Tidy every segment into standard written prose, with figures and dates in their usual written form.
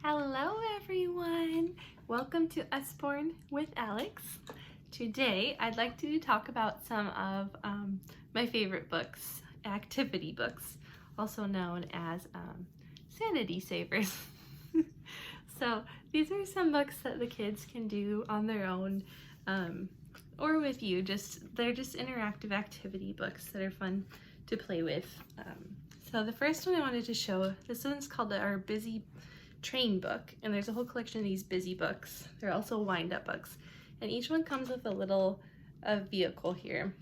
Hello everyone! Welcome to Usborne with Alex. Today I'd like to talk about some of my favorite books, activity books, also known as sanity savers. So these are some books that the kids can do on their own or with you. They're just interactive activity books that are fun to play with. So the first one I wanted to show, this one's called our Busy Train book, and there's a whole collection of these busy books. They're also wind-up books, and each one comes with a little vehicle here,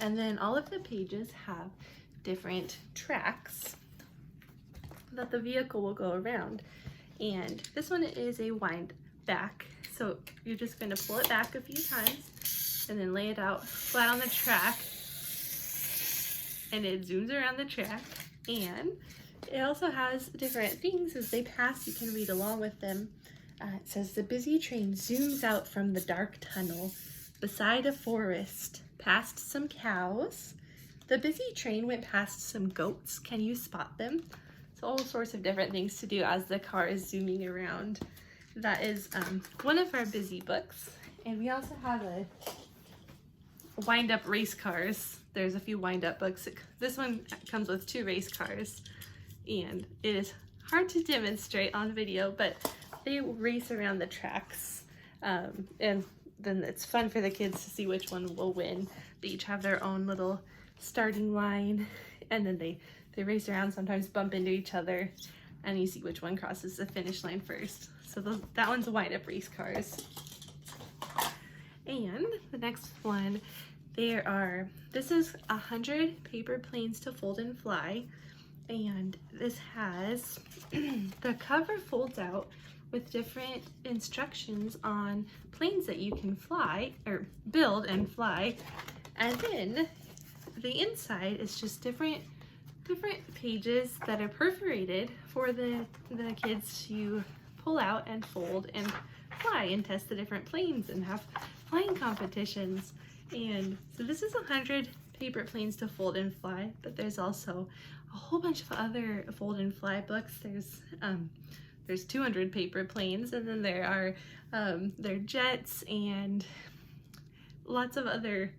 and then all of the pages have different tracks that the vehicle will go around. And this one is a wind back, so you're just going to pull it back a few times and then lay it out flat on the track, and it zooms around the track. And it also has different things as they pass. You can read along with them. It says, the busy train zooms out from the dark tunnel beside a forest, past some cows. The busy train went past some goats. Can you spot them? So all sorts of different things to do as the car is zooming around. That is one of our busy books. And we also have a wind-up race cars. There's a few wind-up books. This one comes with 2 race cars. And it is hard to demonstrate on video, but they race around the tracks, and then it's fun for the kids to see which one will win. They each have their own little starting line, and then they race around, sometimes bump into each other, and you see which one crosses the finish line first. So that one's wind-up race cars. And the next one, this is 100 paper planes to fold and fly. And this has, the cover folds out with different instructions on planes that you can fly, or build and fly. And then the inside is just different pages that are perforated for the kids to pull out and fold and fly and test the different planes and have flying competitions. And so this is 100 paper planes to fold and fly, but there's also a whole bunch of other fold and fly books. There's 200 paper planes, and then there are jets and lots of other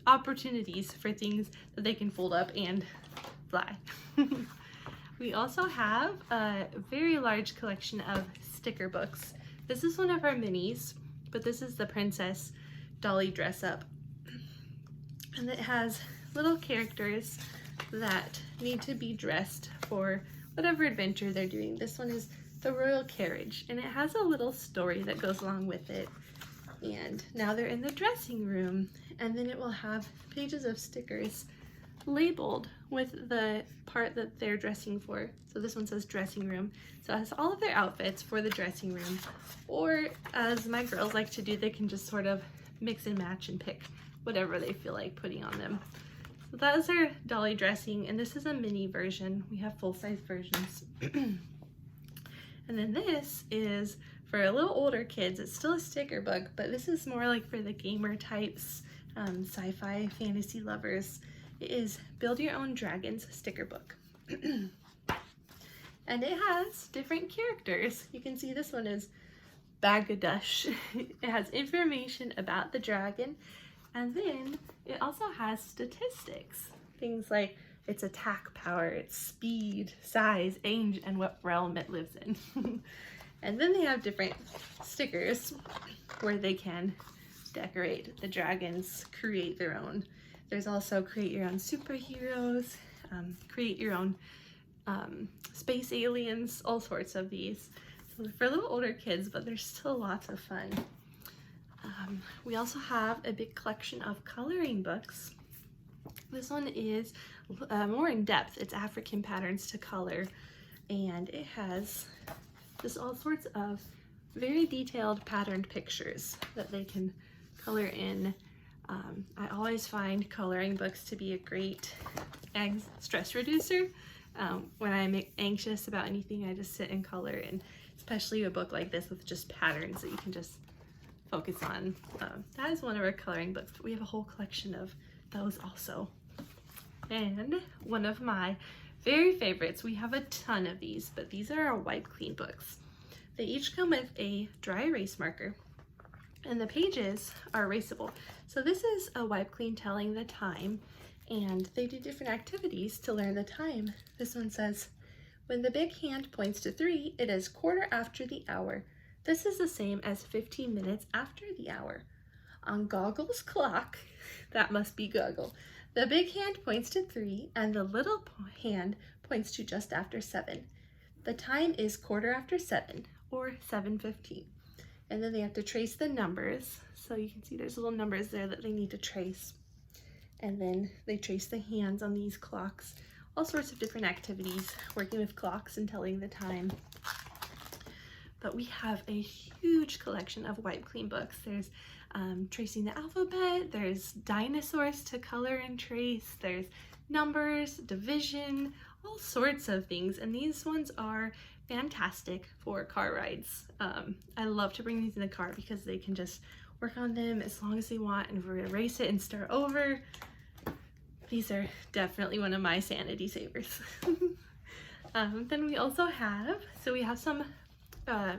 opportunities for things that they can fold up and fly. We also have a very large collection of sticker books. This is one of our minis, but this is the Princess Dolly dress up. And it has little characters that need to be dressed for whatever adventure they're doing. This one is the Royal Carriage, and it has a little story that goes along with it. And now they're in the dressing room, and then it will have pages of stickers labeled with the part that they're dressing for. So this one says dressing room. So it has all of their outfits for the dressing room. Or as my girls like to do, they can just sort of mix and match and pick whatever they feel like putting on them. So that is our Dolly dressing, and this is a mini version. We have full-size versions. And then this is for a little older kids. It's still a sticker book, but this is more like for the gamer types, sci-fi, fantasy lovers. It is Build Your Own Dragons sticker book. And it has different characters. You can see this one is Bagadush. It has information about the dragon, and then it also has statistics. Things like its attack power, its speed, size, age, and what realm it lives in. And then they have different stickers where they can decorate the dragons, create their own. There's also create your own superheroes, create your own space aliens, all sorts of these. So they're for a little older kids, but they're still lots of fun. We also have a big collection of coloring books. This one is more in depth. It's African patterns to color, and it has just all sorts of very detailed patterned pictures that they can color in. I always find coloring books to be a great stress reducer. When I'm anxious about anything, I just sit and color, and especially a book like this with just patterns that you can just focus on. That is one of our coloring books, but we have a whole collection of those also. And one of my very favorites. We have a ton of these, but these are our Wipe Clean books. They each come with a dry erase marker, and the pages are erasable. So this is a Wipe Clean telling the time, and they do different activities to learn the time. This one says, when the big hand points to 3, it is 1/4 after the hour. This is the same as 15 minutes after the hour. On Goggle's clock, that must be Goggle, the big hand points to 3 and the little hand points to just after 7. The time is 1/4 after 7, or 7:15. And then they have to trace the numbers. So you can see there's little numbers there that they need to trace. And then they trace the hands on these clocks. All sorts of different activities, working with clocks and telling the time. But we have a huge collection of Wipe Clean books. There's tracing the alphabet, there's dinosaurs to color and trace, there's numbers, division, all sorts of things. And these ones are fantastic for car rides. I love to bring these in the car because they can just work on them as long as they want and erase it and start over. These are definitely one of my sanity savers. Then we also have, we have some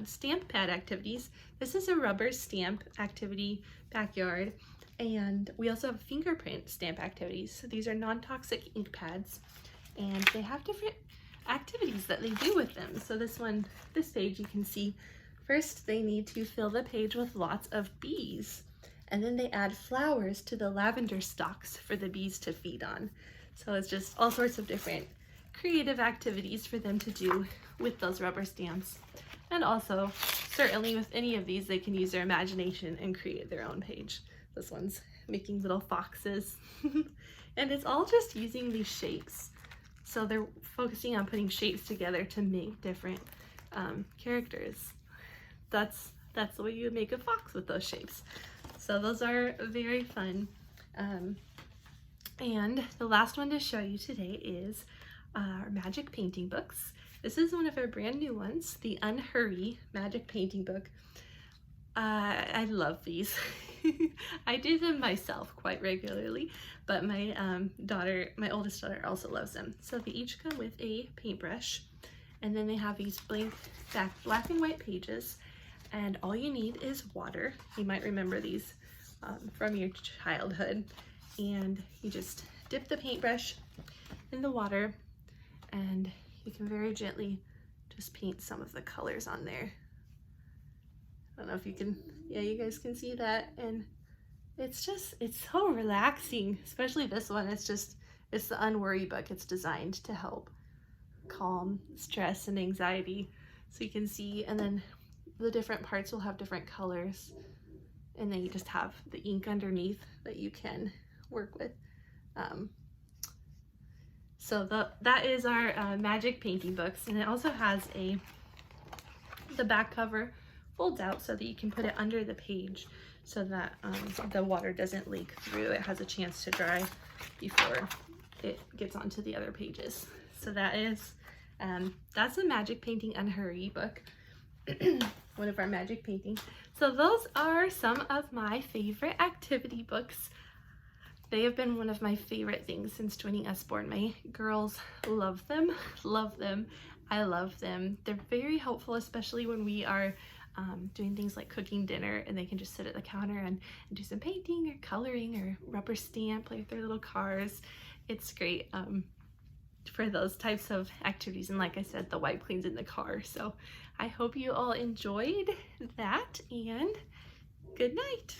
stamp pad activities. This is a rubber stamp activity backyard, and we also have fingerprint stamp activities. So these are non-toxic ink pads, and they have different activities that they do with them. So this page you can see, first they need to fill the page with lots of bees, and then they add flowers to the lavender stalks for the bees to feed on. So it's just all sorts of different creative activities for them to do with those rubber stamps. And also, certainly with any of these, they can use their imagination and create their own page. This one's making little foxes. And it's all just using these shapes. So they're focusing on putting shapes together to make different characters. That's the way you would make a fox with those shapes. So those are very fun. And the last one to show you today is our magic painting books. This is one of our brand new ones, the Unhurry Magic Painting Book. I love these. I do them myself quite regularly, but my oldest daughter also loves them. So they each come with a paintbrush, and then they have these blank black and white pages, and all you need is water. You might remember these from your childhood, and you just dip the paintbrush in the water, and you can very gently just paint some of the colors on there. I don't know if you can, yeah, you guys can see that, and it's so relaxing, especially this one. It's the Unworry book. It's designed to help calm stress and anxiety. So you can see, and then the different parts will have different colors, and then you just have the ink underneath that you can work with. So that is our magic painting books, and it also has the back cover folds out so that you can put it under the page so that the water doesn't leak through. It has a chance to dry before it gets onto the other pages. So that is that's a Magic Painting Unhurry book, one of our magic painting. So those are some of my favorite activity books. They have been one of my favorite things since joining Usborne. My girls love them, love them. I love them. They're very helpful, especially when we are doing things like cooking dinner, and they can just sit at the counter and do some painting or coloring or rubber stamp, play with their little cars. It's great for those types of activities. And like I said, the Wipe Clean's in the car. So I hope you all enjoyed that, and good night.